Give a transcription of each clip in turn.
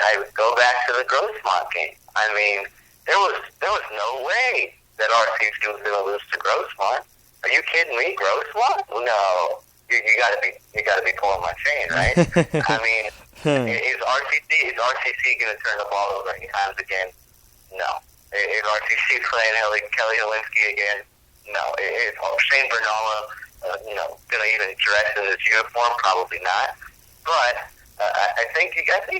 I would go back to the Grossmont game. I mean, there was no way that RCC was going to lose to Grossmont. Are you kidding me? Grossmont? No. You got to be pulling my chain, right? I mean, is RCC going to turn the ball over any times again? No. Is RCC playing Kelly Helinski again? No. Is Shane Bernala, going to even dress in his uniform? Probably not. But I think you got to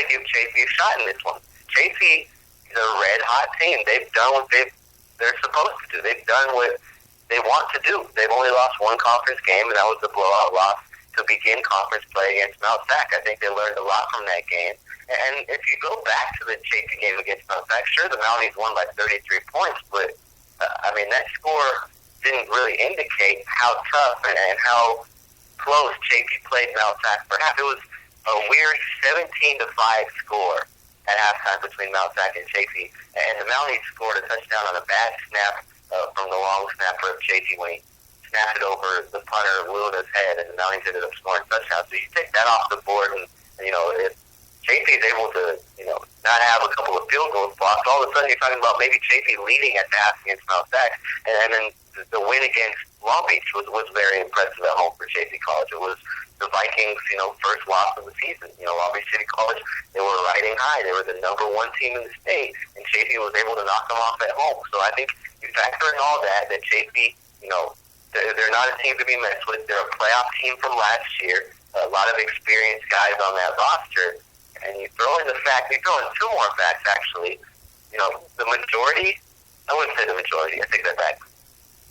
give Chafee a shot in this one. Chafee is a red-hot team. They've done what they're supposed to do. They've done what they want to do. They've only lost one conference game, and that was the blowout loss to begin conference play against Mount Sac. I think they learned a lot from that game. And if you go back to the Chafee game against Mount Sac, sure, the Mounties won by 33 points, but, that score didn't really indicate how tough and how close Chafee played Mount Sac. Perhaps it was a weird 17-5 score at halftime between Mount Sac and Chafee, and the Mounties scored a touchdown on a bad snap from the long snapper of Chafee when he snapped it over the punter Luna's head, and the Mounties ended up scoring a touchdown. So you take that off the board, and if Chafee is able to not have a couple of field goals blocked, all of a sudden you're talking about maybe Chafee leading at the half against Mount Sac, and then the win against Long Beach was very impressive at home for Chafee College. It was the Vikings, first loss of the season. Long Beach City College, they were riding high. They were the number one team in the state, and Chafee was able to knock them off at home. So I think you factor in all that Chafee, they're not a team to be messed with. They're a playoff team from last year. A lot of experienced guys on that roster. And you throw in two more facts, actually. The majority, I wouldn't say the majority, I take that back.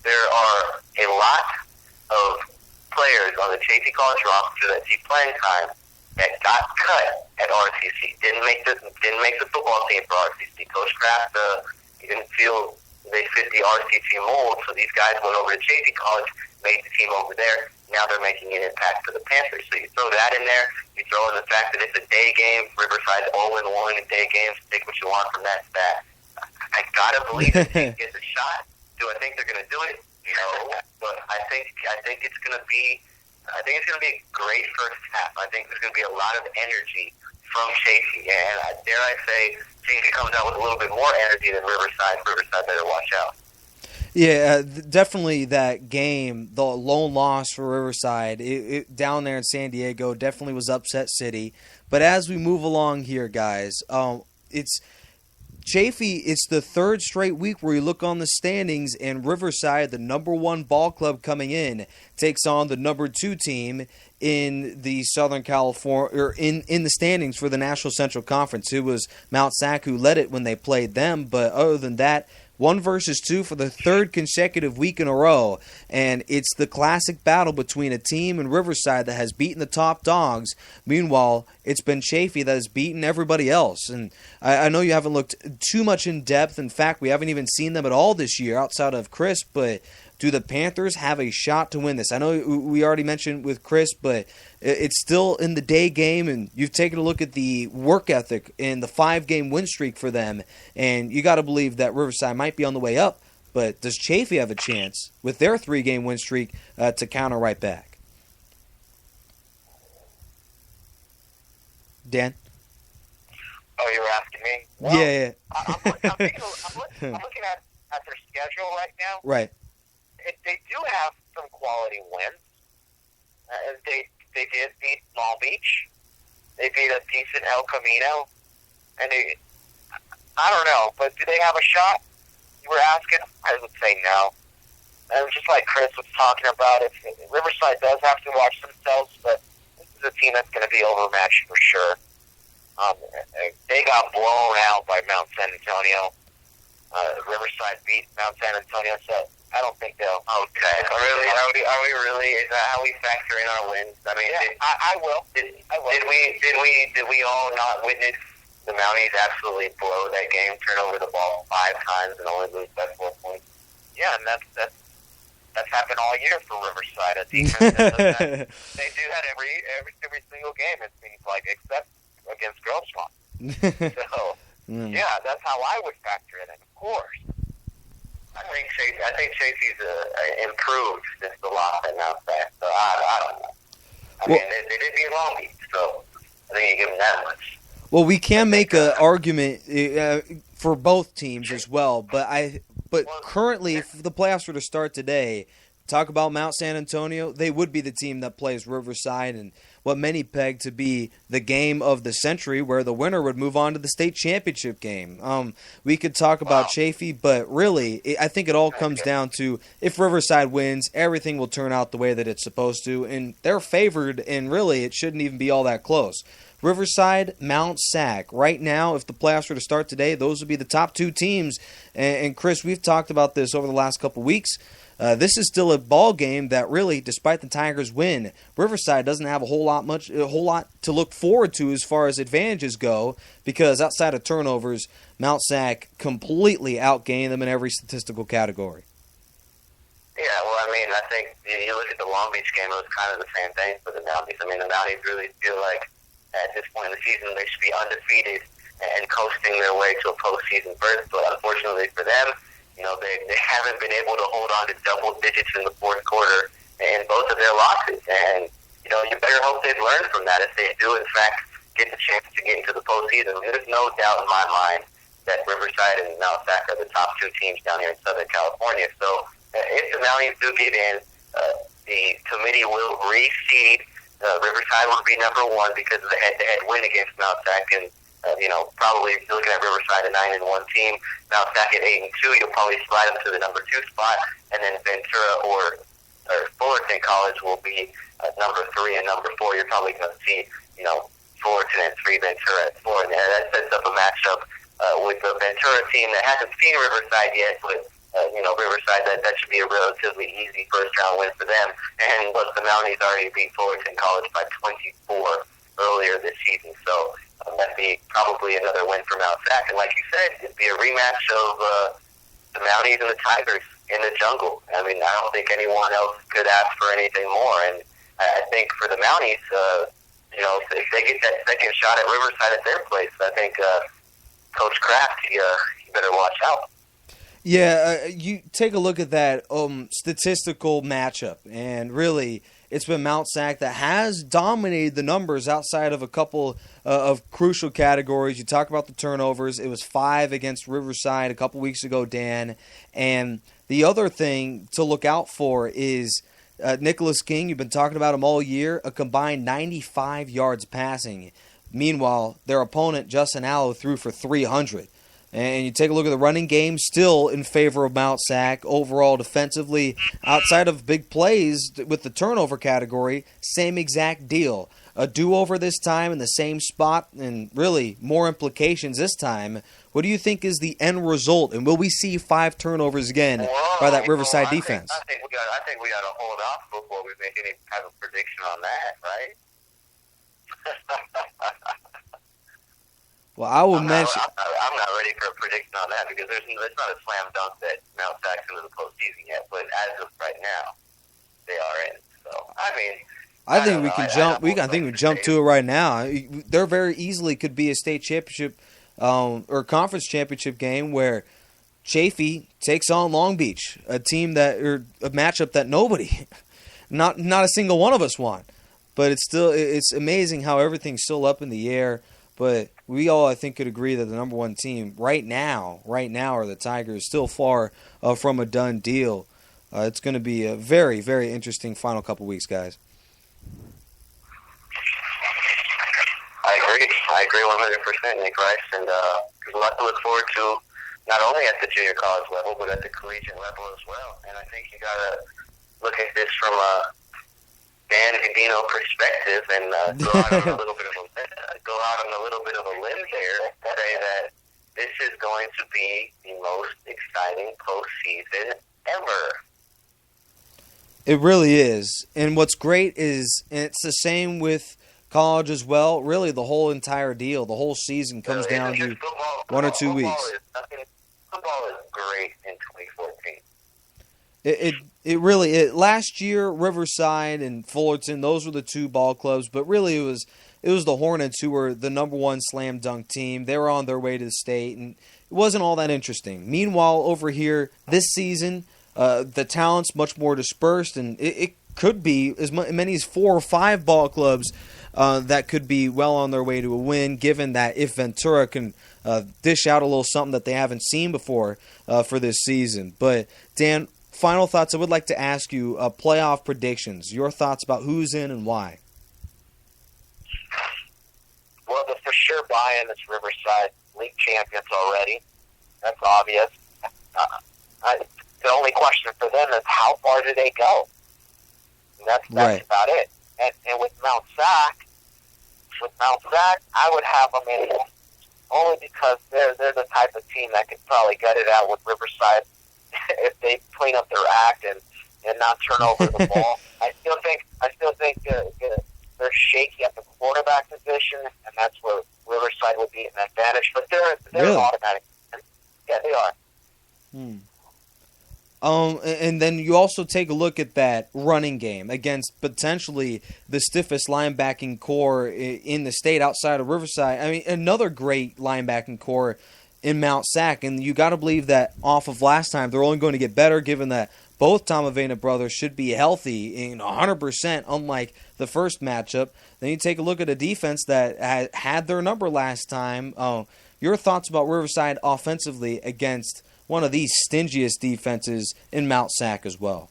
There are a lot of players on the Chafee College roster that see playing time that got cut at RCC. Didn't make the football team for RCC. Coach Kraft, he didn't feel they fit the RCC mold, so these guys went over to Chafee College, made the team over there. Now they're making an impact for the Panthers. So you throw that in there. You throw in the fact that it's a day game. Riverside 0-1 in day games. Take what you want from that stat. I gotta believe that he gets a shot. Do I think they're gonna do it? No, but I think it's gonna be. I think it's gonna be a great first half. I think there's gonna be a lot of energy from Chafee, and dare I say, Chafee comes out with a little bit more energy than Riverside. Riverside better watch out. Yeah, definitely that game, the lone loss for Riverside, down there in San Diego, definitely was upset city. But as we move along here, guys, it's Chafee, it's the third straight week where you look on the standings, and Riverside, the number one ball club coming in, takes on the number two team in the Southern California, or in the standings for the National Central Conference. It was Mount Sac who led it when they played them, but other than that, 1 versus 2 for the third consecutive week in a row. And it's the classic battle between a team in Riverside that has beaten the top dogs. Meanwhile, it's been Chafee that has beaten everybody else. And I know you haven't looked too much in depth. In fact, we haven't even seen them at all this year outside of Chris. But do the Panthers have a shot to win this? I know we already mentioned with Chris, but it's still in the day game, and you've taken a look at the work ethic and the 5-game win streak for them, and you got to believe that Riverside might be on the way up, but does Chafee have a chance with their 3-game win streak to counter right back? Dan? Oh, you were asking me? Well, yeah. I'm looking at their schedule right now. Right. They do have some quality wins. They did beat Long Beach. They beat a decent El Camino. And I don't know, but do they have a shot? You were asking? I would say no. And just like Chris was talking about, Riverside does have to watch themselves, but this is a team that's going to be overmatched for sure. They got blown out by Mount San Antonio. Riverside beat Mount San Antonio, so I don't think they'll. Okay. Really? Are we really? Is that how we factor in our wins? I mean, yeah, I will. Did we all not witness the Mounties absolutely blow that game, turn over the ball 5 times, and only lose by 4 points? Yeah, and that's happened all year for Riverside. A defense that does that. They do that every single game. It seems like, except against Grossmont. So yeah, that's how I would factor it in. Of course. I think Chafee's improved since the loss at Mount Sac. So I don't know. I mean, they did beat Long Beach, so I think you give them that much. Well, we can make an argument for both teams as well, but currently, if the playoffs were to start today, talk about Mount San Antonio, they would be the team that plays Riverside and what many peg to be the game of the century, where the winner would move on to the state championship game. We could talk about Chaffee, but really, I think it all comes down to if Riverside wins, everything will turn out the way that it's supposed to, and they're favored, and really, it shouldn't even be all that close. Riverside, Mount Sac. Right now, if the playoffs were to start today, those would be the top two teams. And Chris, we've talked about this over the last couple weeks. This is still a ball game that really, despite the Tigers' win, Riverside doesn't have a whole lot to look forward to as far as advantages go, because outside of turnovers, Mount Sac completely outgained them in every statistical category. Yeah, well, I mean, I think you look at the Long Beach game, it was kind of the same thing for the Mounties. I mean, the Mounties really feel like at this point in the season they should be undefeated and coasting their way to a postseason berth, but unfortunately for them, they haven't been able to hold on to double digits in the fourth quarter in both of their losses. And, you better hope they've learned from that if they do, in fact, get the chance to get into the postseason. There's no doubt in my mind that Riverside and Mount Sac are the top two teams down here in Southern California. So if the Mounties do get in, the committee will reseed. Riverside will be number one because of the head-to-head win against Mount Sac, and probably looking at Riverside a 9-1 team, Mount Sac at 8-2. You'll probably slide them to the number 2 spot, and then Ventura or Fullerton College will be number 3 and number 4. You're probably going to see Fullerton at 3, Ventura at 4, and that sets up a matchup with the Ventura team that hasn't seen Riverside yet, but Riverside, that should be a relatively easy first-round win for them. And look, the Mounties already beat Fullerton College by 24 earlier this season, so that'd be probably another win for Mount Sac. And like you said, it'd be a rematch of the Mounties and the Tigers in the jungle. I mean, I don't think anyone else could ask for anything more. And I think for the Mounties, if they get that second shot at Riverside at their place, I think Coach Kraft, you better watch out. Yeah, you take a look at that statistical matchup, and really, it's been Mount Sac that has dominated the numbers outside of a couple of crucial categories. You talk about the turnovers. It was 5 against Riverside a couple weeks ago, Dan. And the other thing to look out for is Nicholas King. You've been talking about him all year, a combined 95 yards passing. Meanwhile, their opponent, Justin Allo, threw for 300. And you take a look at the running game, still in favor of Mount Sac. Overall, defensively, outside of big plays with the turnover category, same exact deal. A do-over this time in the same spot, and really more implications this time. What do you think is the end result? And will we see 5 turnovers again by that Riverside defense? I think we got to hold off before we make any type of prediction on that, right? Well, I will mention. I'm not ready for a prediction on that because it's not a slam dunk that Mount Sac's into the postseason yet. But as of right now, they are in. So I think we can jump. I think we jump to it right now. There very easily could be a state championship or conference championship game where Chaffee takes on Long Beach, a team or a matchup that nobody, not a single one of us want. But it's amazing how everything's still up in the air. But we all, I think, could agree that the number one team right now are the Tigers. Still far from a done deal. It's going to be a very, very interesting final couple weeks, guys. I agree 100%, Nick Rice. And there's a lot to look forward to, not only at the junior college level, but at the collegiate level as well. And I think you got to look at this from a Dan Gadino perspective and go out on a little bit of a limb there and say that this is going to be the most exciting postseason ever. It really is. And what's great is, and it's the same with college as well, really the whole entire deal, the whole season comes down to football, 1 or 2 weeks. Football is great in 2014. It really last year Riverside and Fullerton, those were the 2 ball clubs, but really it was the Hornets who were the number 1 slam dunk team. They were on their way to the state, and it wasn't all that interesting. Meanwhile, over here this season, the talent's much more dispersed, and it could be as many as 4 or 5 ball clubs that could be well on their way to a win, given that if Ventura can dish out a little something that they haven't seen before for this season. But, Dan, final thoughts. I would like to ask you playoff predictions, your thoughts about who's in and why. Well, the for sure buy-in is Riverside, league champions already. That's obvious. The only question for them is how far do they go? And that's Right. about it. And with Mount Sac, I would have them in only because they're the type of team that could probably gut it out with Riverside if they clean up their act and not turn over the ball. I still think they're shaky at the quarterback position, and that's where Riverside would be an advantage. But they're Really? automatic. Yeah, they are. And then you also take a look at that running game against potentially the stiffest linebacking core in the state outside of Riverside. I mean, another great linebacking core in Mount Sac, and you got to believe that off of last time, they're only going to get better given that both Tom Avena brothers should be healthy in 100%, unlike the first matchup. Then you take a look at a defense that had their number last time. Your thoughts about Riverside offensively against one of the stingiest defenses in Mount Sac as well?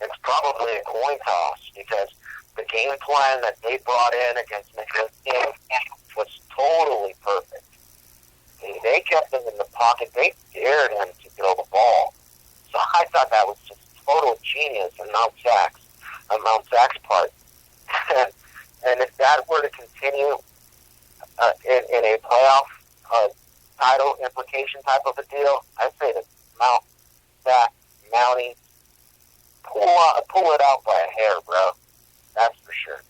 It's probably a coin toss because the game plan that they brought in against Michigan was totally perfect. They kept him in the pocket. They dared him to throw the ball. So I thought that was just total genius on Mount Sac's part. And if that were to continue in a playoff title implication type of a deal, I'd say that Mount Sac, Mountie, pull it out by a hair, bro. That's for sure.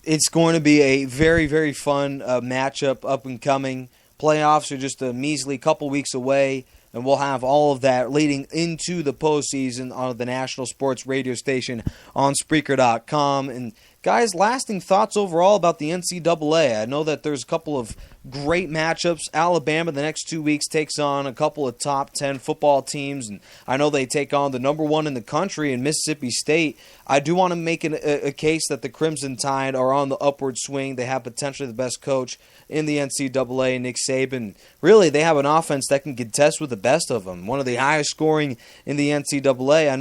It's going to be a very, very fun matchup up and coming. Playoffs are just a measly couple weeks away, and we'll have all of that leading into the postseason on the national sports radio station on Spreaker.com. And guys, lasting thoughts overall about the NCAA. I know that there's a couple of great matchups. Alabama the next 2 weeks takes on a couple of top 10 football teams, and I know they take on the number one in the country in Mississippi State. I do want to make a case that the Crimson Tide are on the upward swing. They have potentially the best coach in the NCAA, Nick Saban. Really, they have an offense that can contest with the best of them. One of the highest scoring in the NCAA. I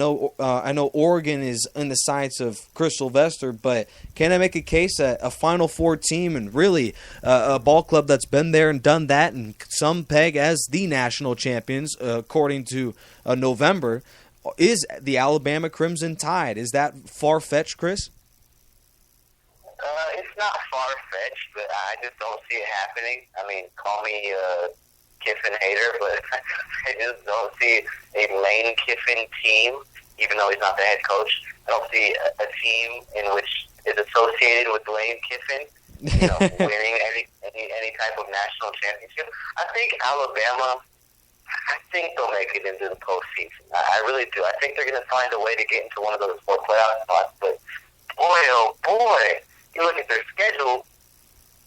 know Oregon is in the sights of Chris Sylvester, but can I make a case that a Final Four team and really a ball club that's been there and done that, and some peg as the national champions, according to November, is the Alabama Crimson Tide? Is that far-fetched, Chris? It's not far-fetched, but I just don't see it happening. I mean, call me Kiffin hater, but I just don't see a Lane Kiffin team, even though he's not the head coach. I don't see a team in which is associated with Lane Kiffin, winning any type of national championship. I think Alabama, they'll make it into the postseason. I really do. I think they're going to find a way to get into one of those 4 playoff spots. But boy, oh boy, you look at their schedule.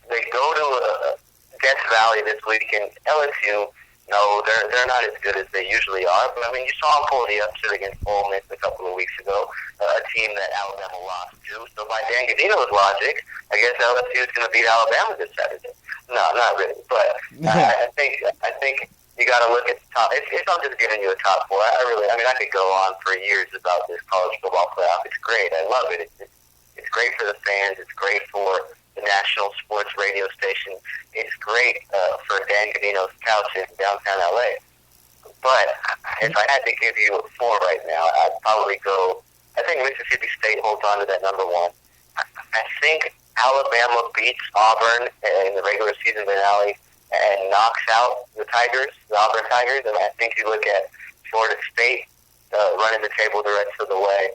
They go to Death Valley this week, and LSU. No, they're not as good as they usually are. But I mean, you saw them pull the upset against Ole Miss a couple of weeks ago, a team that Alabama lost to. So by Dan Gadino's logic, I guess LSU is going to beat Alabama this Saturday. No, not really. But I think you got to look at the top. If I'm just giving you a top 4, I could go on for years about this college football playoff. It's great. I love it. It's great for the fans. It's great for the national sports radio station. It's great for Dan Gadino's couch in downtown LA. But if I had to give you a 4 right now, I'd probably go. I think Mississippi State holds on to that number 1. I think Alabama beats Auburn in the regular season finale and knocks out the Auburn Tigers. And I think you look at Florida State running the table the rest of the way,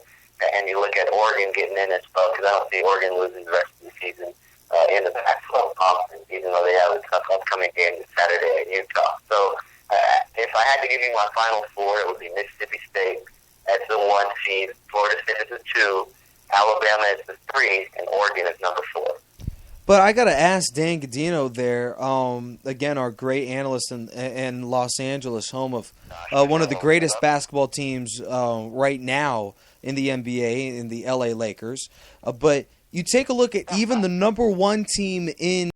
and you look at Oregon getting in as well, because I don't see Oregon losing the rest of the season in the Pac-12 conference, even though they have a tough upcoming game this Saturday in Utah. So if I had to give you my final 4, it would be Mississippi State as the 1 seed, Florida State as the 2, Alabama as the 3, and Oregon as number 4. But I got to ask Dan Gadino there, again, our great analyst in Los Angeles, home of one of the greatest basketball teams right now in the NBA, in the LA Lakers. But you take a look at even the number one team in